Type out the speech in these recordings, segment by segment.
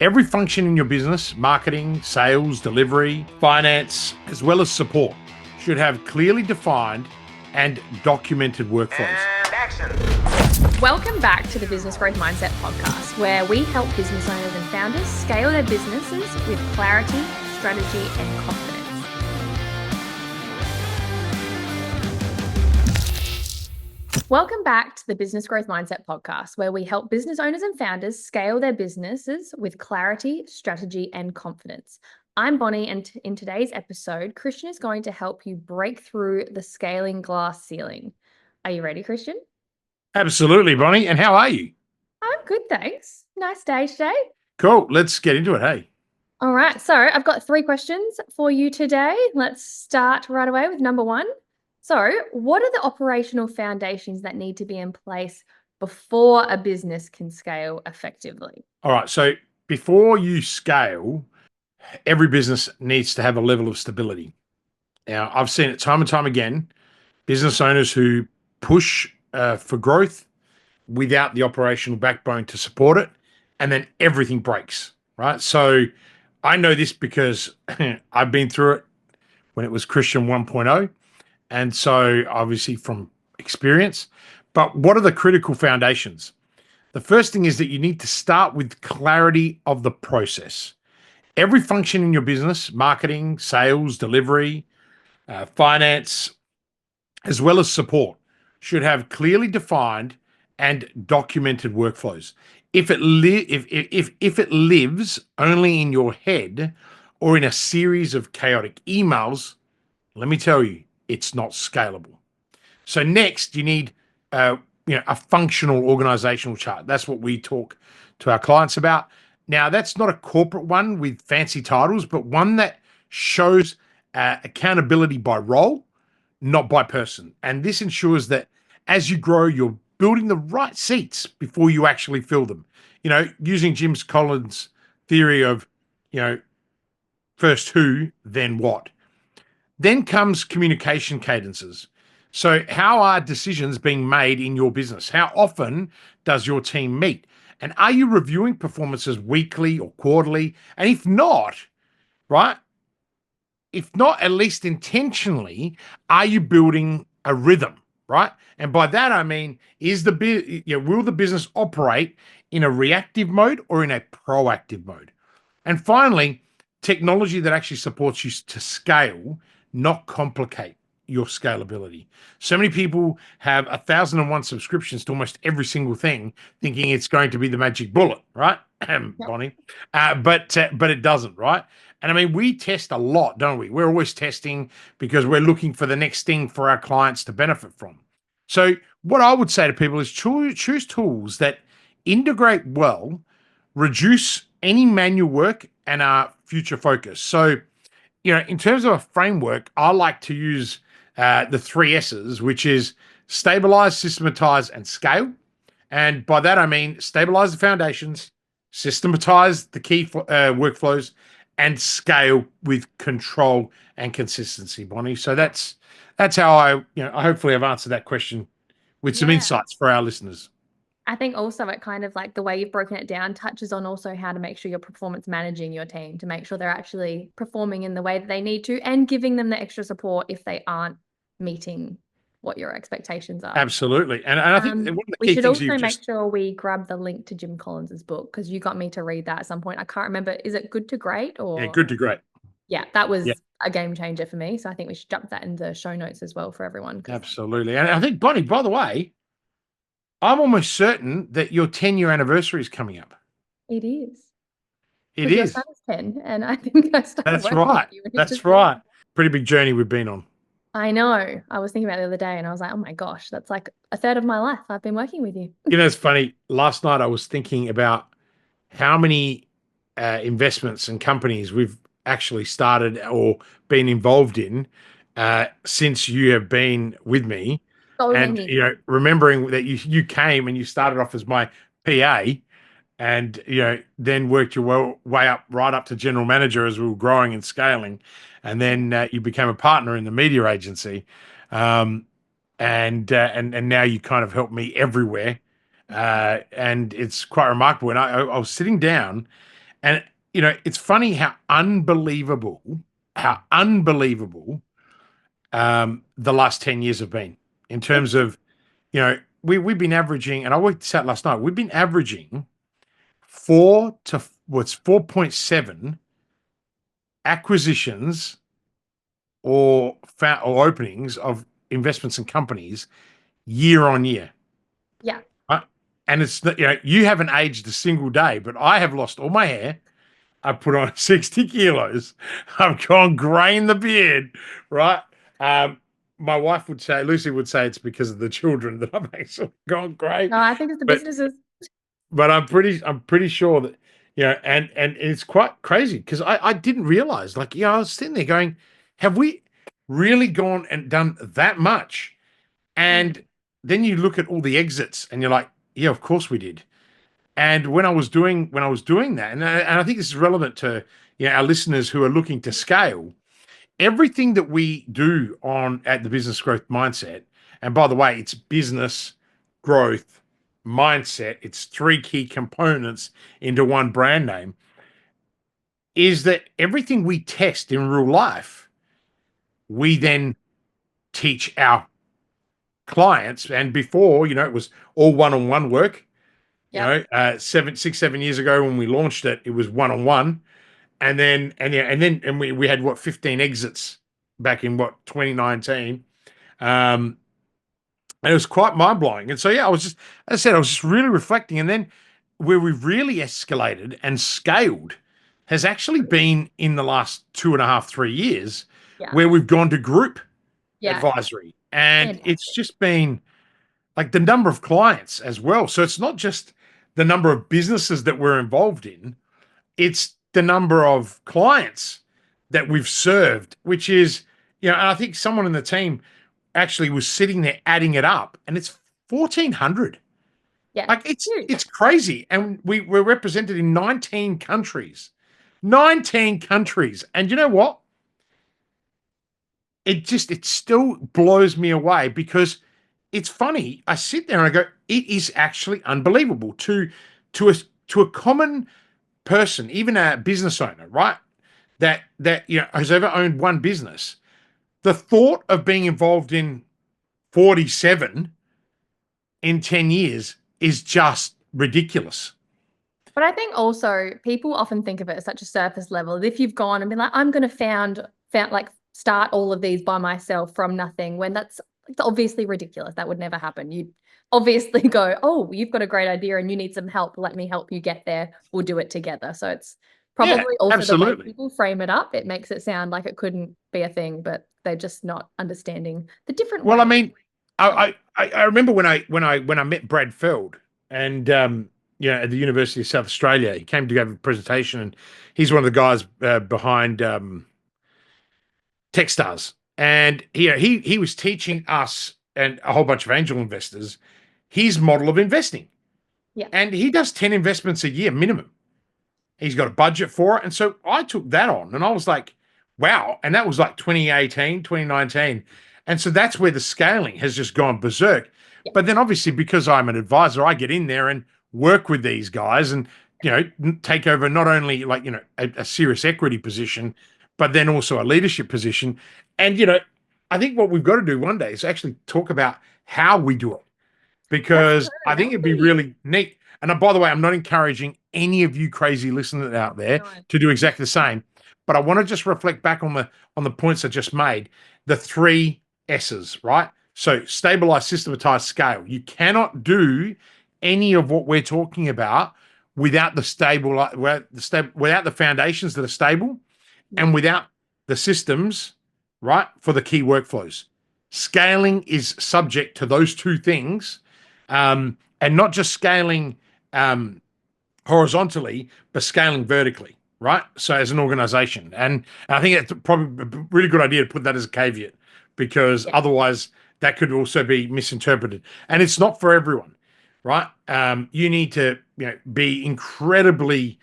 Every function in your business, marketing, sales, delivery, finance, as well as support, should have clearly defined and documented workflows. And action. Welcome back to the Business Growth Mindset podcast, where we help business owners and founders scale their businesses with clarity, strategy, and confidence. Welcome back to the Business Growth Mindset podcast, where we help business owners and founders scale their businesses with clarity, strategy, and confidence. I'm Bonnie, and in today's episode, Kristian is going to help you break through the scaling glass ceiling. Are you ready, Kristian? Absolutely, Bonnie. And how are you? I'm good, thanks. Nice day today. Cool. Let's get into it. Hey. All right. So I've got 3 questions for you today. Let's start right away with number 1. So what are the operational foundations that need to be in place before a business can scale effectively? All right. So before you scale, every business needs to have a level of stability. Now, I've seen it time and time again, business owners who push for growth without the operational backbone to support it, and then everything breaks, right? So I know this because I've been through it when it was Kristian 1.0. And so obviously from experience, but what are the critical foundations? The first thing is that you need to start with clarity of the process. Every function in your business, marketing, sales, delivery, finance, as well as support, should have clearly defined and documented workflows. If it lives only in your head or in a series of chaotic emails, let me tell you, it's not scalable. So next, you need a functional organizational chart. That's what we talk to our clients about. Now, that's not a corporate one with fancy titles, but one that shows accountability by role, not by person. And this ensures that as you grow, you're building the right seats before you actually fill them. Using Jim Collins' theory of, first who, then what. Then comes communication cadences. So how are decisions being made in your business? How often does your team meet? And are you reviewing performances weekly or quarterly? And if not, right? If not, at least intentionally, are you building a rhythm, right? And by that, I mean, will the business operate in a reactive mode or in a proactive mode? And finally, technology that actually supports you to scale, not complicate your scalability. So many people have 1,001 subscriptions to almost every single thing, thinking it's going to be the magic bullet, right, Bonnie? But it doesn't, right? And I mean, we test a lot, don't we? We're always testing because we're looking for the next thing for our clients to benefit from. So what I would say to people is choose tools that integrate well, reduce any manual work, and are future focused. So, in terms of a framework, I like to use the 3 S's, which is stabilize, systematize, and scale. And by that, I mean stabilize the foundations, systematize the key workflows, and scale with control and consistency, Bonnie. So that's how I hopefully I've answered that question with some insights for our listeners. I think also it kind of like the way you've broken it down touches on also how to make sure you're performance managing your team to make sure they're actually performing in the way that they need to and giving them the extra support if they aren't meeting what your expectations are. Absolutely. And I think one of the we key should things also make sure we grab the link to Jim Collins's book because you got me to read that at some point. I can't remember. Is it Good to Great or? Yeah, Good to Great. Yeah, that was a game changer for me. So I think we should jump that in the show notes as well for everyone. Absolutely. And I think, Bonnie, by the way, I'm almost certain that your 10-year anniversary is coming up. It is. It Your is. son is 10, and I think I started That's working right. with you. That's right. Pretty big journey we've been on. I know. I was thinking about it the other day, and I was like, oh my gosh, that's like a third of my life I've been working with you. It's funny. Last night I was thinking about how many investments and companies we've actually started or been involved in since you have been with me. So and many. Remembering that you came and you started off as my PA and then worked your way up right up to general manager as we were growing and scaling, and then you became a partner in the media agency, and now you kind of help me everywhere, and it's quite remarkable. And I was sitting down And it's funny how unbelievable the last 10 years have been in terms of, we've been averaging, and I worked this out last night, we've been averaging 4.7 acquisitions or openings of investments and companies year on year. Yeah. And it's you haven't aged a single day, but I have lost all my hair. I've put on 60 kilos. I've gone grey in the beard, right? My wife would say, Lucy would say it's because of the children that I've actually gone grey. No, I think it's the But businesses. but I'm pretty sure that and it's quite crazy because I didn't realize, like, I was sitting there going, have we really gone and done that much? And then you look at all the exits and you're like, yeah, of course we did. And when I was doing that, and I think this is relevant to our listeners who are looking to scale, everything that we do at the Business Growth Mindset, and by the way, it's business growth mindset, it's three key components into one brand name, is that everything we test in real life, we then teach our clients. And before, it was all one-on-one work. Yeah. 7 years ago when we launched it, it was one-on-one. And we had 15 exits back in 2019. And it was quite mind-blowing. And so, yeah, as I said, I was just really reflecting. And then where we've really escalated and scaled has actually been in the last 2.5, 3 years, Yeah. where we've gone to group Yeah. advisory. And Fantastic. it's just been like the number of clients as well. So it's not just the number of businesses that we're involved in, it's the number of clients that we've served, which is, and I think someone in the team actually was sitting there adding it up, and it's 1,400. Yeah. Like, Huge. it's crazy. And we're represented in 19 countries. 19 countries. And you know what? It still blows me away because it's funny. I sit there and I go, it is actually unbelievable to a common person, even a business owner, right? That has ever owned one business. The thought of being involved in 47 in 10 years is just ridiculous. But I think also people often think of it as such a surface level. If you've gone and been like, I'm going to found like start all of these by myself from nothing, when it's obviously ridiculous. That would never happen. You'd obviously go, oh, you've got a great idea and you need some help. Let me help you get there. We'll do it together. So it's probably also absolutely. the way people frame it up. It makes it sound like it couldn't be a thing, but they're just not understanding the different Well, ways. I mean, I remember when I met Brad Feld and at the University of South Australia, he came to give a presentation, and he's one of the guys behind Techstars, and he was teaching us and a whole bunch of angel investors his model of investing. Yeah. And he does 10 investments a year minimum. He's got a budget for it. And so I took that on and I was like, wow. And that was like 2018, 2019. And so that's where the scaling has just gone berserk. Yeah. But then obviously, because I'm an advisor, I get in there and work with these guys and, take over not only like, a serious equity position, but then also a leadership position. And, I think what we've got to do one day is actually talk about how we do it, because I think it'd be really neat. And by the way, I'm not encouraging any of you crazy listeners out there to do exactly the same, but I want to just reflect back on the points I just made, the 3 S's, right? So stabilize, systematize, scale. You cannot do any of what we're talking about without without the foundations that are stable and without the systems, right, for the key workflows. Scaling is subject to those 2 things, and not just scaling horizontally, but scaling vertically, right? So as an organization. And I think it's probably a really good idea to put that as a caveat, because otherwise that could also be misinterpreted. And it's not for everyone, right? You need to be incredibly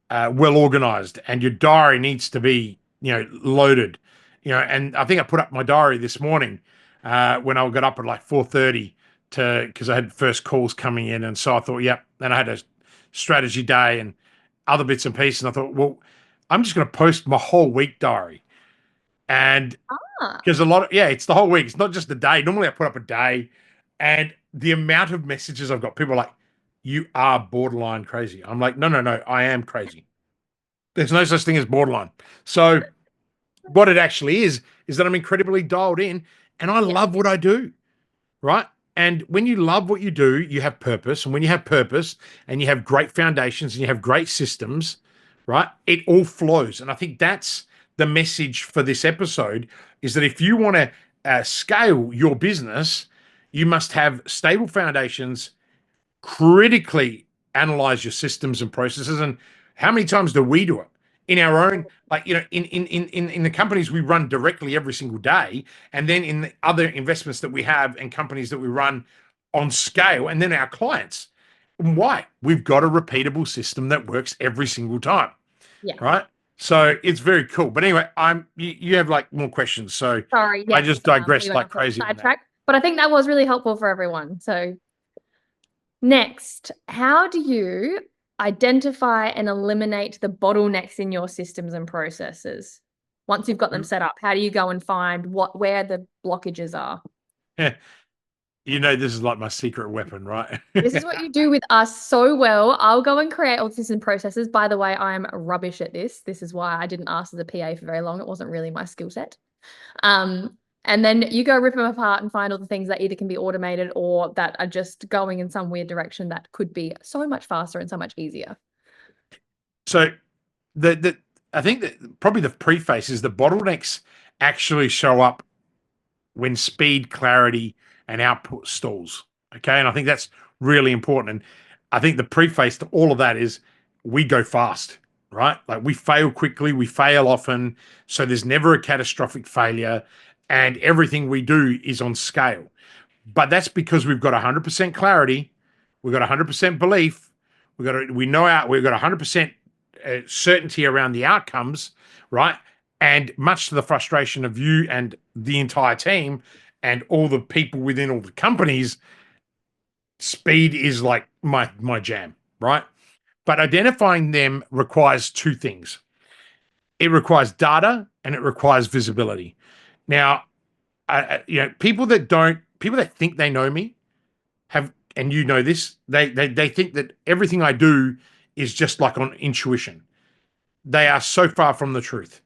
well organized, and your diary needs to be loaded. And I think I put up my diary this morning when I got up at like 4:30 because I had first calls coming in, and so I thought, yep. And I had a strategy day, and other bits and pieces. And I thought, well, I'm just going to post my whole week diary. And Ah, because it's the whole week. It's not just the day. Normally I put up a day, and the amount of messages I've got, people are like, you are borderline crazy. I'm like, no, no, no, I am crazy. There's no such thing as borderline. So what it actually is that I'm incredibly dialed in and I yeah, love what I do, right? And when you love what you do, you have purpose. And when you have purpose and you have great foundations and you have great systems, right? It all flows. And I think that's the message for this episode is that if you want to scale your business, you must have stable foundations, critically analyze your systems and processes. And how many times do we do it in our own, like, in the companies we run directly every single day, and then in the other investments that we have and companies that we run on scale, and then our clients? Why? We've got a repeatable system that works every single time, yeah. right? So it's very cool. But anyway, you have like more questions, so Sorry, I yes, just we digressed went like off on a crazy on that. sidetrack, but I think that was really helpful for everyone. So next, how do you identify and eliminate the bottlenecks in your systems and processes? Once you've got them set up, how do you go and find where the blockages are? This is like my secret weapon, right? This is what you do with us so well. I'll go and create all the systems and processes. By the way, I'm rubbish at this. This is why I didn't ask as a PA for very long. It wasn't really my skill set. And then you go rip them apart and find all the things that either can be automated or that are just going in some weird direction that could be so much faster and so much easier. So I think that probably the preface is the bottlenecks actually show up when speed, clarity, and output stalls. Okay. And I think that's really important. And I think the preface to all of that is we go fast, right? Like we fail quickly, we fail often. So there's never a catastrophic failure. And everything we do is on scale. But that's because we've got 100% clarity, we've got 100% belief, we've got 100% certainty around the outcomes, right? And much to the frustration of you and the entire team and all the people within all the companies, speed is like my jam, right? But identifying them requires two things. It requires data and it requires visibility. Now, people that think they know me have, and you know this, they think that everything I do is just like on intuition. They are so far from the truth.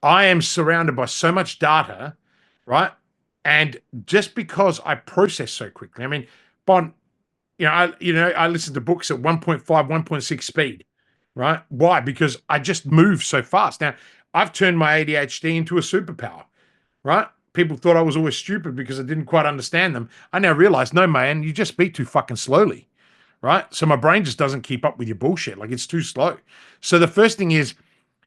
I am surrounded by so much data, right? And just because I process so quickly, I mean, Bon, I listen to books at 1.5, 1.6 speed, right? Why? Because I just move so fast. Now, I've turned my ADHD into a superpower, right? People thought I was always stupid because I didn't quite understand them. I now realize, no, man, you just speak too fucking slowly, right? So my brain just doesn't keep up with your bullshit. Like it's too slow. So the first thing is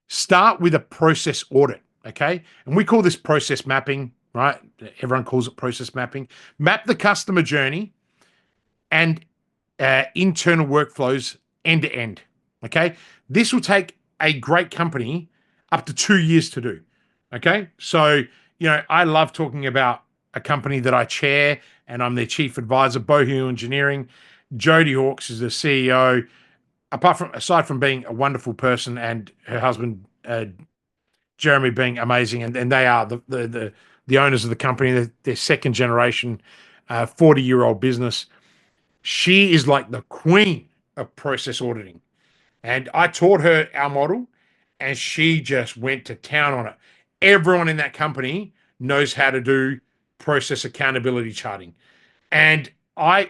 start with a process audit, okay? And we call this process mapping, right? Everyone calls it process mapping. Map the customer journey and internal workflows end to end, okay? This will take a great company up to 2 years to do, okay? So, I love talking about a company that I chair and I'm their chief advisor, Bohu Engineering. Jody Hawkes is the CEO. Aside from being a wonderful person and her husband Jeremy being amazing, and they are the owners of the company. They're second generation, 40-year-old business. She is like the queen of process auditing, and I taught her our model, and she just went to town on it. Everyone in that company knows how to do process accountability charting. And I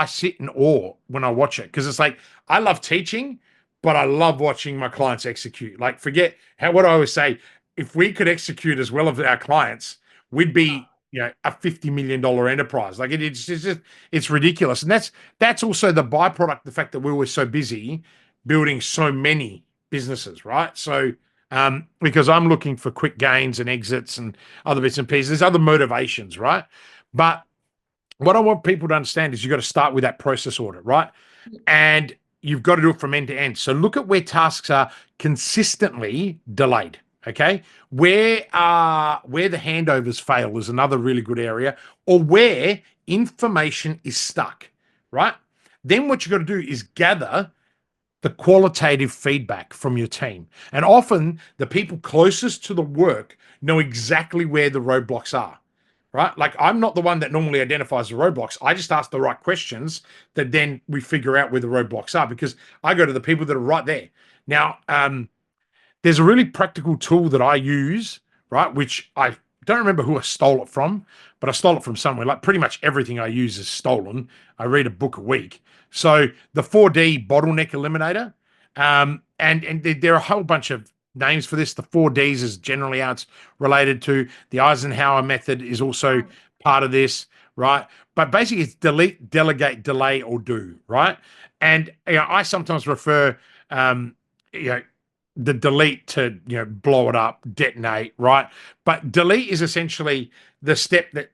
sit in awe when I watch it because it's like I love teaching, but I love watching my clients execute. Like forget what I always say, if we could execute as well as our clients, we'd be a $50 million enterprise. Like it's ridiculous. And that's also the byproduct, the fact that we were so busy building so many businesses, right? So because I'm looking for quick gains and exits and other bits and pieces, there's other motivations, right? But what I want people to understand is you've got to start with that process audit, right? And you've got to do it from end to end. So look at where tasks are consistently delayed. Okay. Where the handovers fail is another really good area, or where information is stuck, right? Then what you've got to do is gather the qualitative feedback from your team. And often the people closest to the work know exactly where the roadblocks are, right? Like I'm not the one that normally identifies the roadblocks. I just ask the right questions that then we figure out where the roadblocks are because I go to the people that are right there. Now, there's a really practical tool that I use, right? Which I don't remember who I stole it from, but I stole it from somewhere. Like pretty much everything I use is stolen. I read a book a week. So the 4D Bottleneck Eliminator, and there are a whole bunch of names for this. The 4Ds is generally how it's related to. The Eisenhower method is also part of this, right? But basically, it's delete, delegate, delay, or do, right? And I sometimes refer, you know, the delete to blow it up, detonate, right? But delete is essentially the step that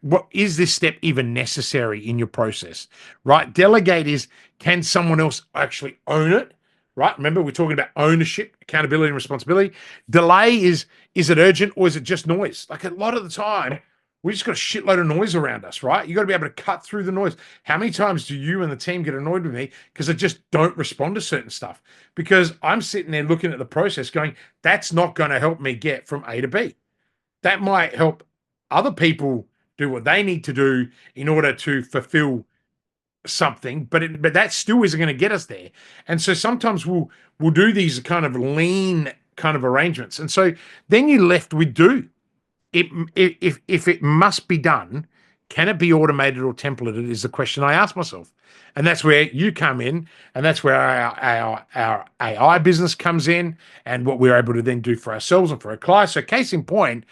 what is this step even necessary in your process, right? Delegate is, can someone else actually own it, right? Remember, we're talking about ownership, accountability, and responsibility. Delay is it urgent or is it just noise? Like a lot of the time we just got a shitload of noise around us, right? You got to be able to cut through the noise. How many times do you and the team get annoyed with me because I just don't respond to certain stuff? Because I'm sitting there looking at the process going, that's not going to help me get from A to B. That might help other people do what they need to do in order to fulfill something, but that still isn't going to get us there. And so sometimes we'll do these kind of lean kind of arrangements. And so then you're left with do. If it must be done, can it be automated or templated is the question I ask myself. And that's where you come in, and that's where our AI business comes in, and what we're able to then do for ourselves and for our clients. So case in point,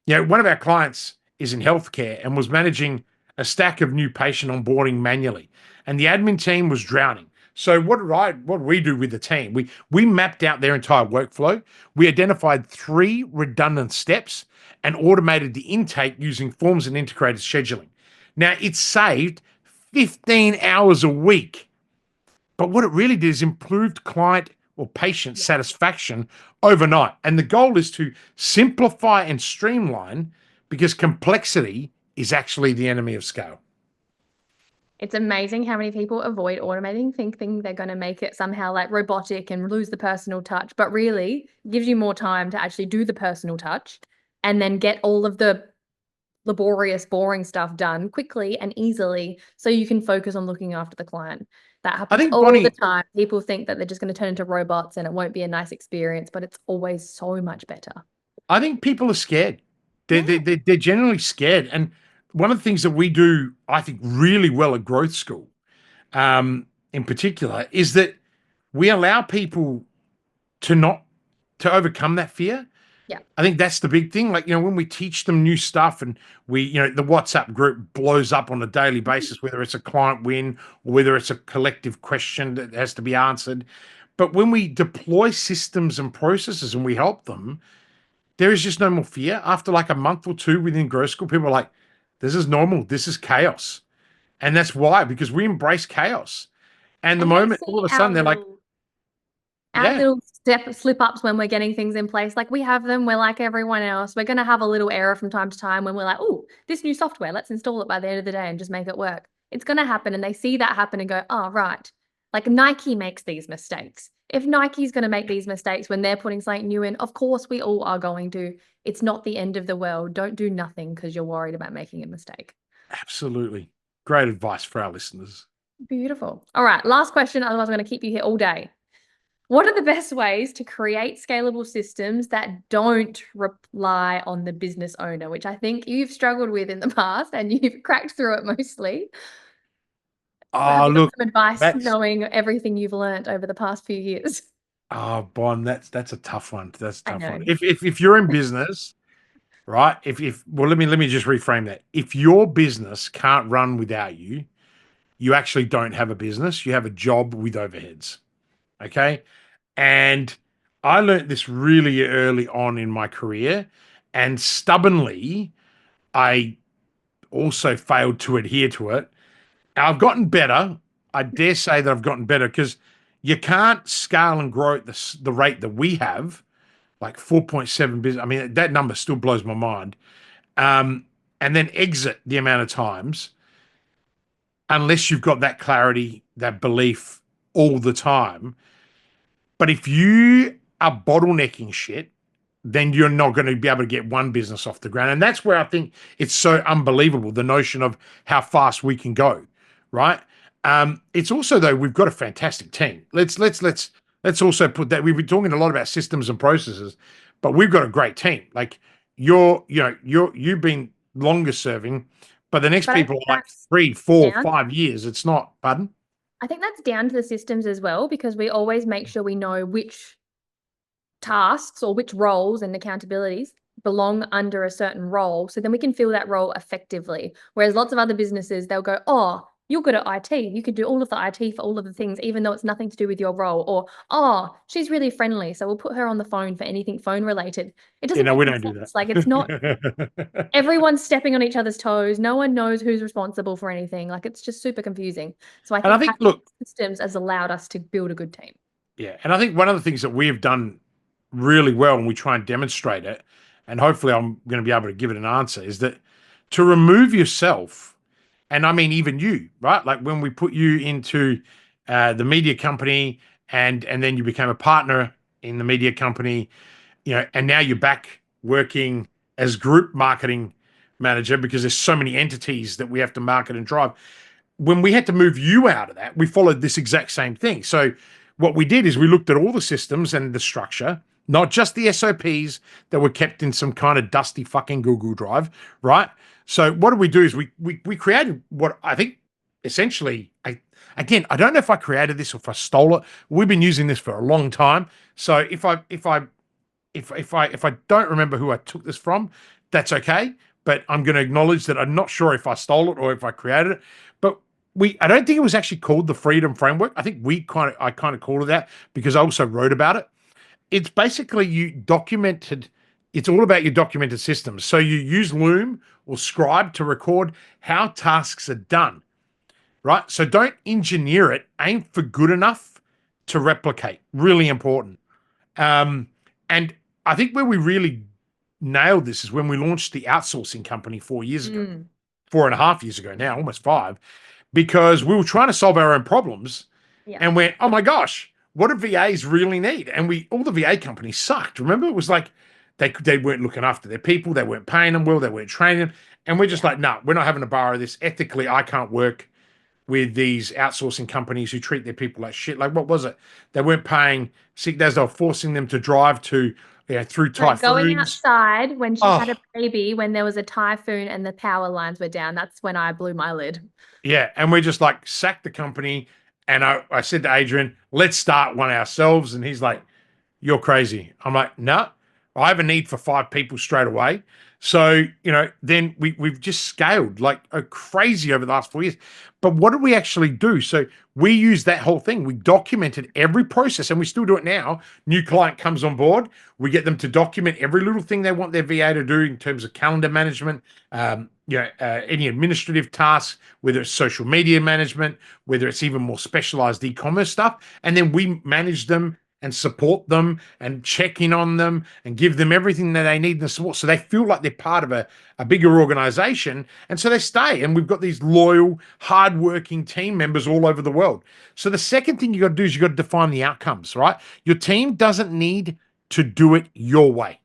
one of our clients is in healthcare and was managing a stack of new patient onboarding manually, and the admin team was drowning. So what did we do with the team? We mapped out their entire workflow. We identified 3 redundant steps and automated the intake using forms and integrated scheduling. Now, it saved 15 hours a week. But what it really did is improved client or patient satisfaction overnight. And the goal is to simplify and streamline because complexity is actually the enemy of scale. It's amazing how many people avoid automating, thinking they're going to make it somehow like robotic and lose the personal touch, but really gives you more time to actually do the personal touch and then get all of the laborious, boring stuff done quickly and easily so you can focus on looking after the client. That happens all the time. People think that they're just going to turn into robots and it won't be a nice experience, but it's always so much better. I think people are scared. They're generally scared. And one of the things that we do, I think, really well at Growth School, in particular, is that we allow people to overcome that fear. Yeah. I think that's the big thing. Like, when we teach them new stuff and the WhatsApp group blows up on a daily basis, whether it's a client win or whether it's a collective question that has to be answered. But when we deploy systems and processes and we help them, there is just no more fear. After like a month or 2 within Growth School, people are like, this is normal. This is chaos. And that's why, because we embrace chaos. And the moment all of a sudden they're like, our little slip ups when we're getting things in place, like we have them, we're like everyone else. We're going to have a little error from time to time when we're like, oh, this new software, let's install it by the end of the day and just make it work. It's going to happen. And they see that happen and go, oh, right. Like Nike makes these mistakes. If Nike's going to make these mistakes when they're putting something new in, of course we all are going to. It's not the end of the world. Don't do nothing because you're worried about making a mistake. Absolutely. Great advice for our listeners. Beautiful. All right. Last question. Otherwise, I'm going to keep you here all day. What are the best ways to create scalable systems that don't rely on the business owner, which I think you've struggled with in the past and you've cracked through it mostly? Look, some advice knowing everything you've learned over the past few years. Oh, Bon, that's a tough one. That's a tough one. If you're in business, right? Well, let me just reframe that. If your business can't run without you, you actually don't have a business. You have a job with overheads. Okay. And I learned this really early on in my career, and stubbornly, I also failed to adhere to it. I've gotten better. I dare say that I've gotten better because you can't scale and grow at the rate that we have, like 4.7 business. I mean, that number still blows my mind. And then exit the amount of times unless you've got that clarity, that belief all the time. But if you are bottlenecking shit, then you're not going to be able to get one business off the ground. And that's where I think it's so unbelievable, the notion of how fast we can go, right? It's also, though, we've got a fantastic team. Let's also put that. We've been talking a lot about systems and processes, but we've got a great team. Like you've been longer serving, but the next But I people think are like that's 3, 4, down. 5 years. It's not, pardon? I think that's down to the systems as well, because we always make sure we know which tasks or which roles and accountabilities belong under a certain role. So then we can fill that role effectively. Whereas lots of other businesses, they'll go, oh, you're good at IT. You could do all of the IT for all of the things, even though it's nothing to do with your role. Or, oh, she's really friendly, so we'll put her on the phone for anything phone related. It You doesn't know, make we any don't do sense. Like, it's not, that. everyone's stepping on each other's toes. No one knows who's responsible for anything. Like, it's just super confusing. So I And I think think, having look, systems has allowed us to build a good team. yeah, and I think one of the things that we've done really well, and we try and demonstrate it, and hopefully I'm going to be able to give it an answer, is that to remove yourself, and I mean even you, right? Like when we put you into the media company, and then you became a partner in the media company, and now you're back working as group marketing manager because there's so many entities that we have to market and drive. When we had to move you out of that, we followed this exact same thing. So what we did is we looked at all the systems and the structure, not just the SOPs that were kept in some kind of dusty fucking Google Drive, right? So what did we do is we created what I think essentially, again, I don't know if I created this or if I stole it. We've been using this for a long time. So if I don't remember who I took this from, that's okay. But I'm going to acknowledge that I'm not sure if I stole it or if I created it. But I don't think it was actually called the Freedom Framework. I think I kind of called it that because I also wrote about it. It's basically it's all about your documented systems. So you use Loom or Scribe to record how tasks are done, right? So don't engineer it. Aim for good enough to replicate. Really important. And I think where we really nailed this is when we launched the outsourcing company 4 years ago, 4.5 years ago now, almost 5, because we were trying to solve our own problems and went, oh my gosh, what do VAs really need? And all the VA companies sucked. Remember, it was like they weren't looking after their people, they weren't paying them well, they weren't training them. And we're just like, no, we're not having to borrow this. Ethically, I can't work with these outsourcing companies who treat their people like shit. Like, what was it? They weren't paying sick days. They were forcing them to drive to, through Like going typhoons. outside when she had a Oh, baby, when there was a typhoon and the power lines were down. That's when I blew my lid. yeah. And we're just like, sack the company. And I said to Adrian, let's start one ourselves. And he's like, you're crazy. I'm like, no, I have a need for 5 people straight away. So, then we've just scaled like a crazy over the last 4 years. But what did we actually do? So we used that whole thing. We documented every process and we still do it now. New client comes on board. We get them to document every little thing they want their VA to do in terms of calendar management, any administrative tasks, whether it's social media management, whether it's even more specialized e-commerce stuff. And then we manage them and support them and check in on them and give them everything that they need and the support. So they feel like they're part of a bigger organization. And so they stay. And we've got these loyal, hardworking team members all over the world. So the second thing you got to do is you got to define the outcomes, right? Your team doesn't need to do it your way.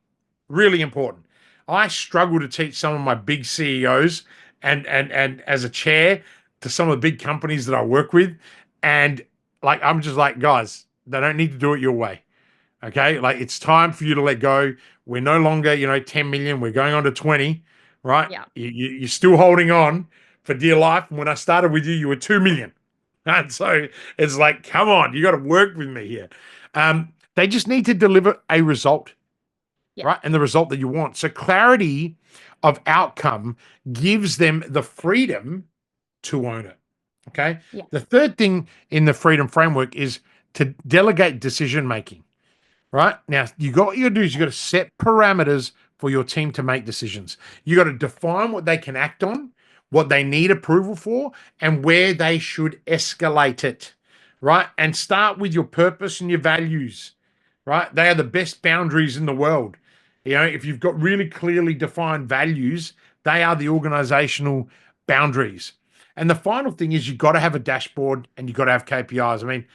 Really important. I struggle to teach some of my big CEOs and as a chair to some of the big companies that I work with. And like, I'm just like, guys, they don't need to do it your way. Okay. Like it's time for you to let go. We're no longer, 10 million. We're going on to 20, right? Yeah. You're still holding on for dear life. And when I started with you, you were 2 million. And so it's like, come on, you got to work with me here. They just need to deliver a result, Yeah. right? And the result that you want. So clarity of outcome gives them the freedom to own it. Okay. Yeah. The third thing in the freedom framework is to delegate decision making, right? Now, what you got to do is you got to set parameters for your team to make decisions. You got to define what they can act on, what they need approval for, and where they should escalate it, right? And start with your purpose and your values, right? They are the best boundaries in the world. If you've got really clearly defined values, they are the organizational boundaries. And the final thing is you've got to have a dashboard and you've got to have KPIs. I mean,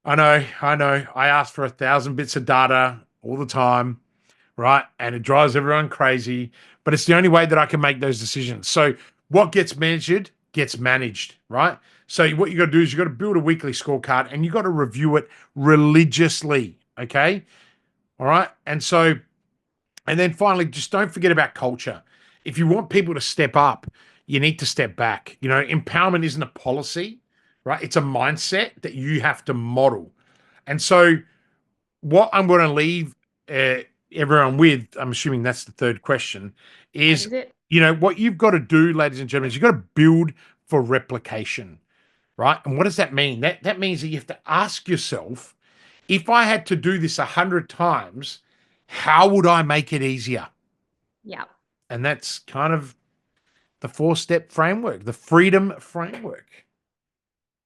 I know, I know. I ask for 1,000 bits of data all the time, right? And it drives everyone crazy, but it's the only way that I can make those decisions. So what gets measured gets managed, right? So what you got to do is you got to build a weekly scorecard and you got to review it religiously, okay? All right? And then finally, just don't forget about culture. If you want people to step up, you need to step back. Empowerment isn't a policy, right? It's a mindset that you have to model. And so, what I'm going to leave uh, everyone with, I'm assuming that's the third question, That is is it. what you've got to do, ladies and gentlemen, is you've got to build for replication, right? And what does that mean? That means that you have to ask yourself, if I had to do this 100 times, how would I make it easier? Yeah. And that's kind of the 4-step framework, the freedom framework.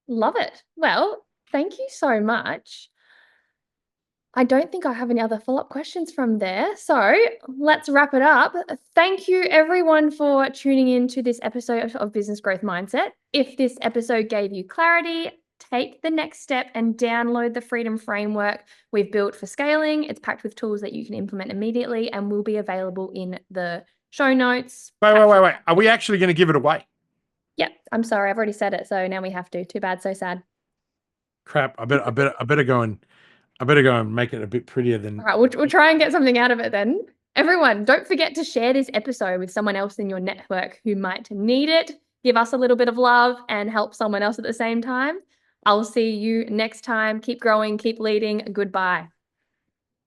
Love it. Well, thank you so much. I don't think I have any other follow-up questions from there. So let's wrap it up. Thank you, everyone, for tuning in to this episode of Business Growth Mindset. If this episode gave you clarity, take the next step and download the Freedom Framework we've built for scaling. It's packed with tools that you can implement immediately and will be available in the show notes. Wait. Are we actually going to give it away? Yeah, I'm sorry. I've already said it. So now we have to. Too bad, so sad. Crap. I better go and make it a bit prettier than. All right, we'll try and get something out of it then. Everyone, don't forget to share this episode with someone else in your network who might need it. Give us a little bit of love and help someone else at the same time. I'll see you next time. Keep growing, keep leading. Goodbye.